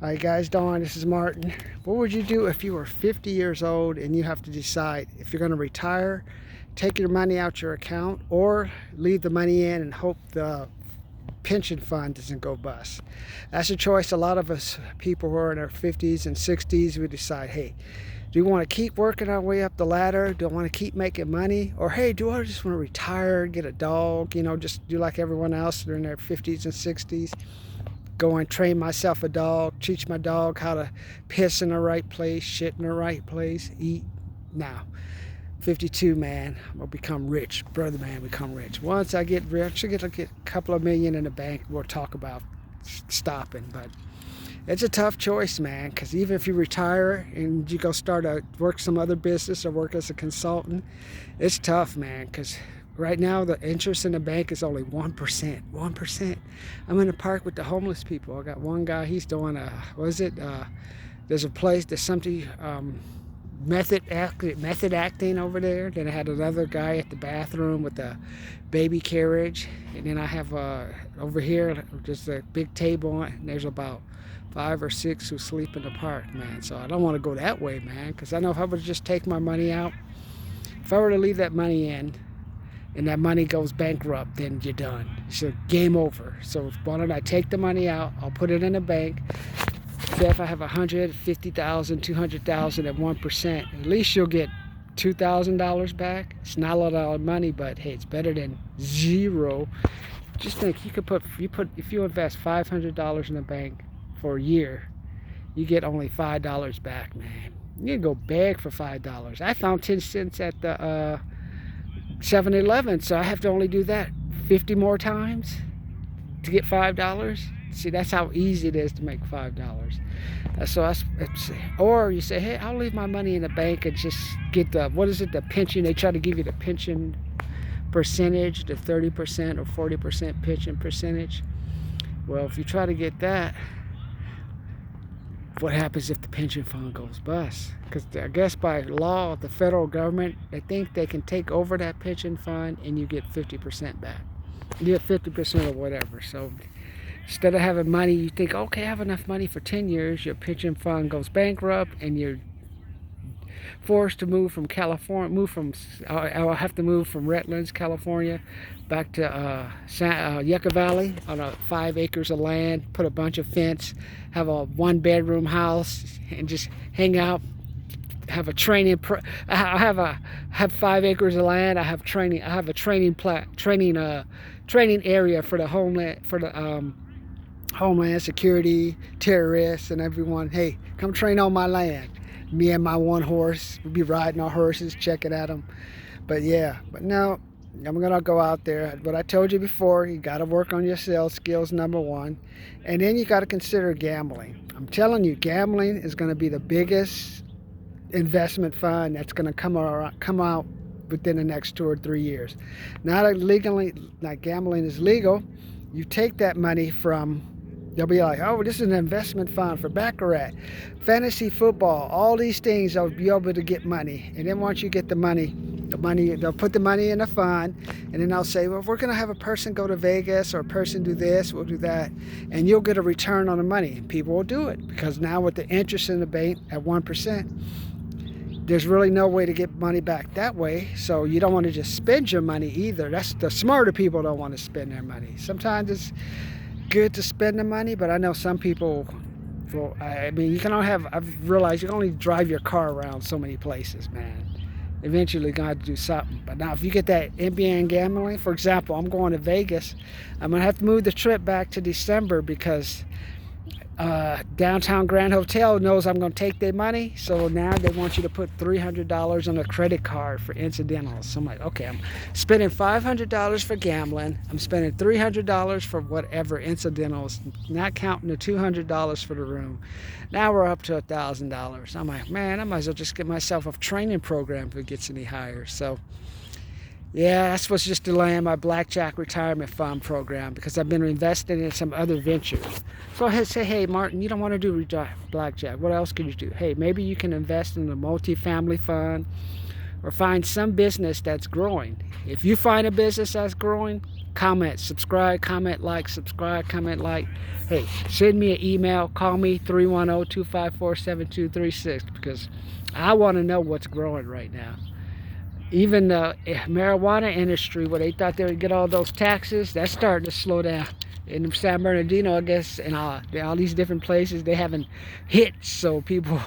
Hi guys, Dawn, this is Martin. What would you do if you were 50 years old and you have to decide if you're going to retire, take your money out your account, or leave the money in and hope the pension fund doesn't go bust? That's a choice a lot of us people who are in our 50s and 60s, we decide, hey, do we want to keep working our way up the ladder? Do I want to keep making money? Or hey, do I just want to retire, get a dog, just do like everyone else during their 50s and 60s? Go and train myself a dog, teach my dog how to piss in the right place, shit in the right place, eat. Now, 52, man, I'm gonna become rich. Brother, man, become rich. Once I get rich, I get a couple of million in the bank, we'll talk about stopping. But it's a tough choice, man, because even if you retire and you go work some other business or work as a consultant, it's tough, man, because right now the interest in the bank is only 1%. 1%. I'm in the park with the homeless people. I got one guy, he's doing there's a place, there's something, method acting over there. Then I had another guy at the bathroom with a baby carriage. And then I have over here, just a big table, and there's about 5 or 6 who sleep in the park, man. So I don't want to go that way, man, because I know if I would just take my money out, if I were to leave that money in, and that money goes bankrupt, then you're done. So game over. So why don't I take the money out, I'll put it in a bank. Say if I have 150,000, 200,000 at 1%, at least you'll get $2,000 back. It's not a lot of money, but hey, it's better than zero. Just think, if you invest $500 in a bank for a year, you get only $5 back, man. You can go beg for $5. I found 10 cents at the 7-Eleven, so I have to only do that 50 more times to get $5. See, that's how easy it is to make $5. Or you say, hey, I'll leave my money in the bank and just get the pension. They try to give you the pension percentage, the 30% or 40% pension percentage. Well, if you try to get that, what happens if the pension fund goes bust? Because I guess by law, the federal government, they think they can take over that pension fund and you get 50% back. You get 50% or whatever. So instead of having money, you think, okay, I have enough money for 10 years. Your pension fund goes bankrupt and you're forced to move from California, I'll have to move from Redlands, California, back to Yucca Valley on 5 acres of land, put a bunch of fence, have a 1-bedroom house, and just hang out. Have a training. I have 5 acres of land. I have training. I have a training area for the Homeland Security, terrorists, and everyone. Hey, come train on my land. Me and my one horse, we'll be riding our horses, checking at them. But no, I'm gonna go out there. What I told you before, you gotta work on your sales skills, number one. And then you gotta consider gambling. I'm telling you, gambling is gonna be the biggest investment fund that's gonna come out within the next 2 or 3 years. Not gambling is legal. You take that money from, they'll be like, oh, this is an investment fund for baccarat, fantasy football, all these things. They'll be able to get money. And then once you get the money, they'll put the money in a fund, and then they'll say, well, we're going to have a person go to Vegas, or a person do this, we'll do that, and you'll get a return on the money. People will do it because now with the interest in the bank at 1%, there's really no way to get money back that way. So you don't want to just spend your money either. That's the smarter people don't want to spend their money. Sometimes it's good to spend the money, but I know some people, well, I mean, I've realized you can only drive your car around so many places, man. Eventually you're gonna have to do something. But now if you get that NBA gambling, for example, I'm going to Vegas, I'm gonna have to move the trip back to December because Downtown Grand Hotel knows I'm going to take their money, so now they want you to put $300 on a credit card for incidentals. So I'm like, okay, I'm spending $500 for gambling, I'm spending $300 for whatever incidentals, not counting the $200 for the room. Now we're up to $1,000. I'm like, man, I might as well just get myself a training program if it gets any higher. So yeah, that's what's just delaying my Blackjack Retirement Fund program because I've been investing in some other ventures. So I say, hey, Martin, you don't want to do Blackjack. What else can you do? Hey, maybe you can invest in a multi-family fund or find some business that's growing. If you find a business that's growing, comment, subscribe, comment, like, subscribe, comment, like. Hey, send me an email, call me 310-254-7236 because I want to know what's growing right now. Even the marijuana industry, where they thought they would get all those taxes, that's starting to slow down. In San Bernardino, I guess, and all these different places, they haven't hit. So people,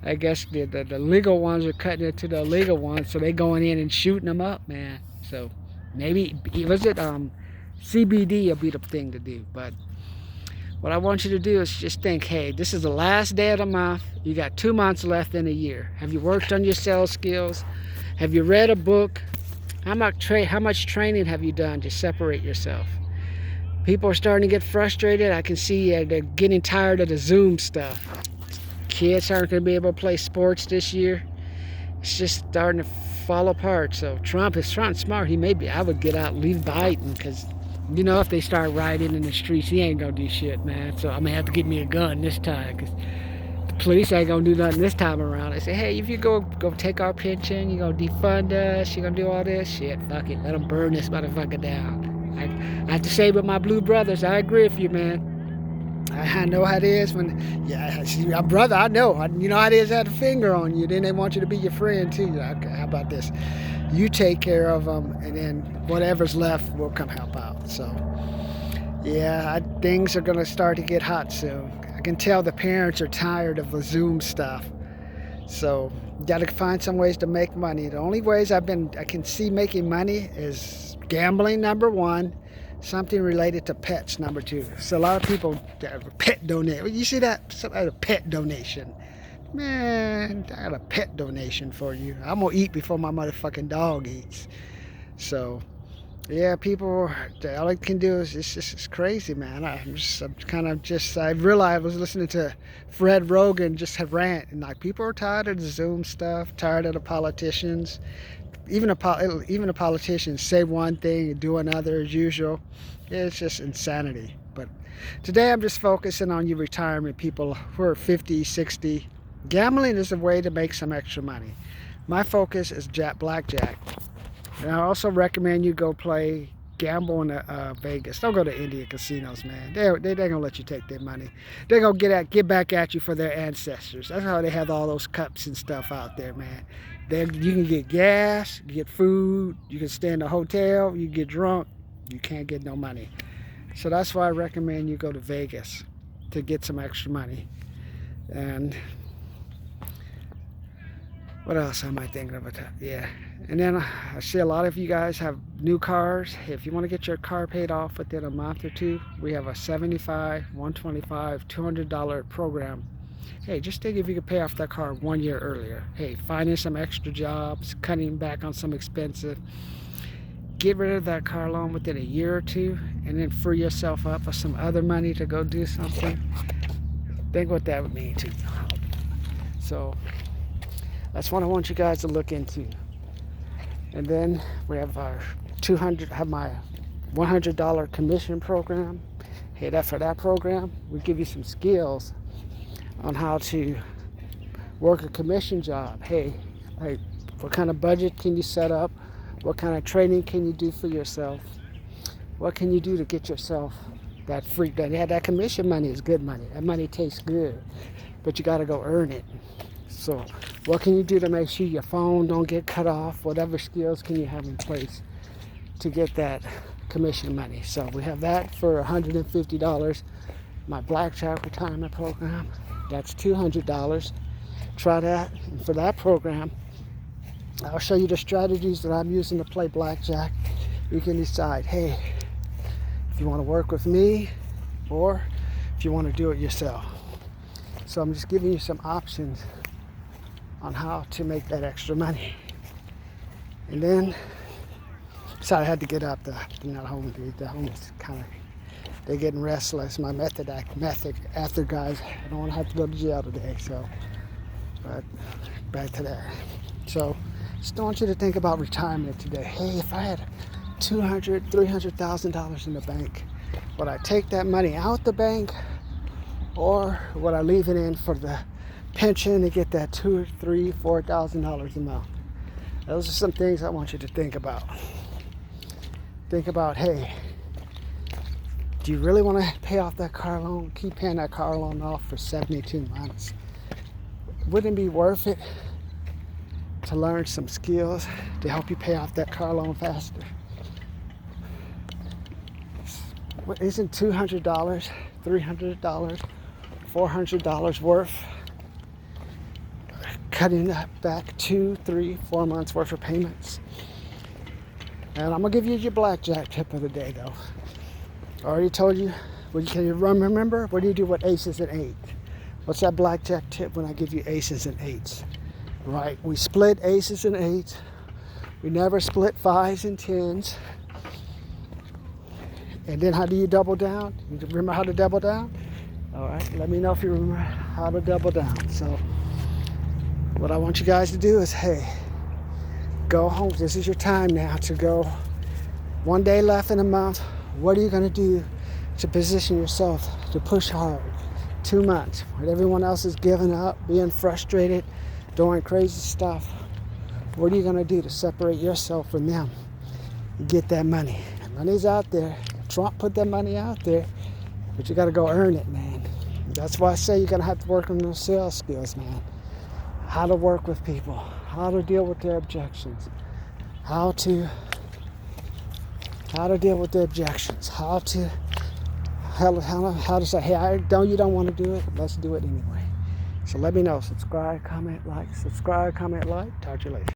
I guess the legal ones are cutting it to the illegal ones, so they going in and shooting them up, man. So maybe, was it CBD will be the thing to do. But what I want you to do is just think, hey, this is the last day of the month. You got 2 months left in a year. Have you worked on your sales skills? Have you read a book? How much training have you done to separate yourself? People are starting to get frustrated. I can see they're getting tired of the Zoom stuff. Kids aren't going to be able to play sports this year. It's just starting to fall apart. So Trump is smart. I would get out and leave Biden, because if they start rioting in the streets, he ain't going to do shit, man. So I'm going to have to get me a gun this time, because the police ain't going to do nothing this time around. They say, hey, if you go take our pension, you're going to defund us, you're going to do all this shit. Fuck it. Let them burn this motherfucker down. I have to say with my blue brothers, I agree with you, man. I know how it is when, my brother, I know. You know how it is to have a finger on you. Then they want you to be your friend, too. Okay, how about this? You take care of them, and then whatever's left will come help out. So, things are going to start to get hot soon. I can tell the parents are tired of the Zoom stuff. So, you got to find some ways to make money. The only ways I can see making money is gambling, number one. Something related to pets, number two. So a lot of people pet donate. You see that? A pet donation. Man, I got a pet donation for you. I'm going to eat before my motherfucking dog eats. So, people, all I can do is, it's crazy, man. I realized I was listening to Fred Rogan just rant. And people are tired of the Zoom stuff, tired of the politicians. Even the politicians say one thing and do another as usual. It's just insanity. But today I'm just focusing on you retirement people who are 50, 60. Gambling is a way to make some extra money. My focus is blackjack. And I also recommend you go gamble in Vegas. Don't go to Indian casinos, man. They're gonna let you take their money. They're gonna get back at you for their ancestors. That's how they have all those cups and stuff out there, man. You can get gas, you get food, you can stay in a hotel, you get drunk, you can't get no money. So that's why I recommend you go to Vegas to get some extra money. And what else am I thinking about? And then I see a lot of you guys have new cars. If you want to get your car paid off within a month or two, we have a $75, $125, $200 program. Hey, just think if you could pay off that car 1 year earlier. Hey, finding some extra jobs, cutting back on some expensive. Get rid of that car loan within a year or two, and then free yourself up for some other money to go do something. Think what that would mean to you. So that's what I want you guys to look into. And then we have my $100 commission program. Hey, for that program, we give you some skills on how to work a commission job. Hey, what kind of budget can you set up? What kind of training can you do for yourself? What can you do to get yourself that free? That commission money is good money. That money tastes good, but you got to go earn it. So what can you do to make sure your phone don't get cut off? Whatever skills can you have in place to get that commission money? So we have that for $150. My blackjack retirement program, that's $200. Try that. And for that program, I'll show you the strategies that I'm using to play blackjack. You can decide, hey, if you want to work with me or if you want to do it yourself. So I'm just giving you some options on how to make that extra money. And then, sorry, I had to get up. The homeless kind of, they're getting restless. My method after guys, I don't want to have to go to jail today. So, but back to that. So, just want you to think about retirement today. Hey, if I had $200,000, $300,000 in the bank, would I take that money out the bank, or would I leave it in for the pension to get that $2,000, $3,000, $4,000 a month? Those are some things I want you to think about. Think about, hey, Do you really want to pay off that car loan? Keep paying that car loan off for 72 months. Wouldn't it be worth it to learn some skills to help you pay off that car loan faster? Isn't $200, $300, $400 worth cutting that back 2, 3, 4 months worth of payments? And I'm gonna give you your blackjack tip of the day, though. I already told you. Can you remember? What do you do with aces and eights? What's that blackjack tip when I give you aces and eights? Right, we split aces and eights. We never split fives and tens. And then how do you double down? You remember how to double down? All right, let me know if you remember how to double down. So what I want you guys to do is, hey, go home. This is your time now to go. 1 day left in a month. What are you gonna do to position yourself to push hard? 2 months, when everyone else is giving up, being frustrated, doing crazy stuff. What are you gonna do to separate yourself from them and get that money? Money's out there. Trump put that money out there, but you got to go earn it, man. That's why I say you're going to have to work on those sales skills, man. How to work with people, how to deal with their objections, how to deal with their objections, how to say, hey, you don't want to do it, let's do it anyway. So let me know. Subscribe, comment, like. Talk to you later.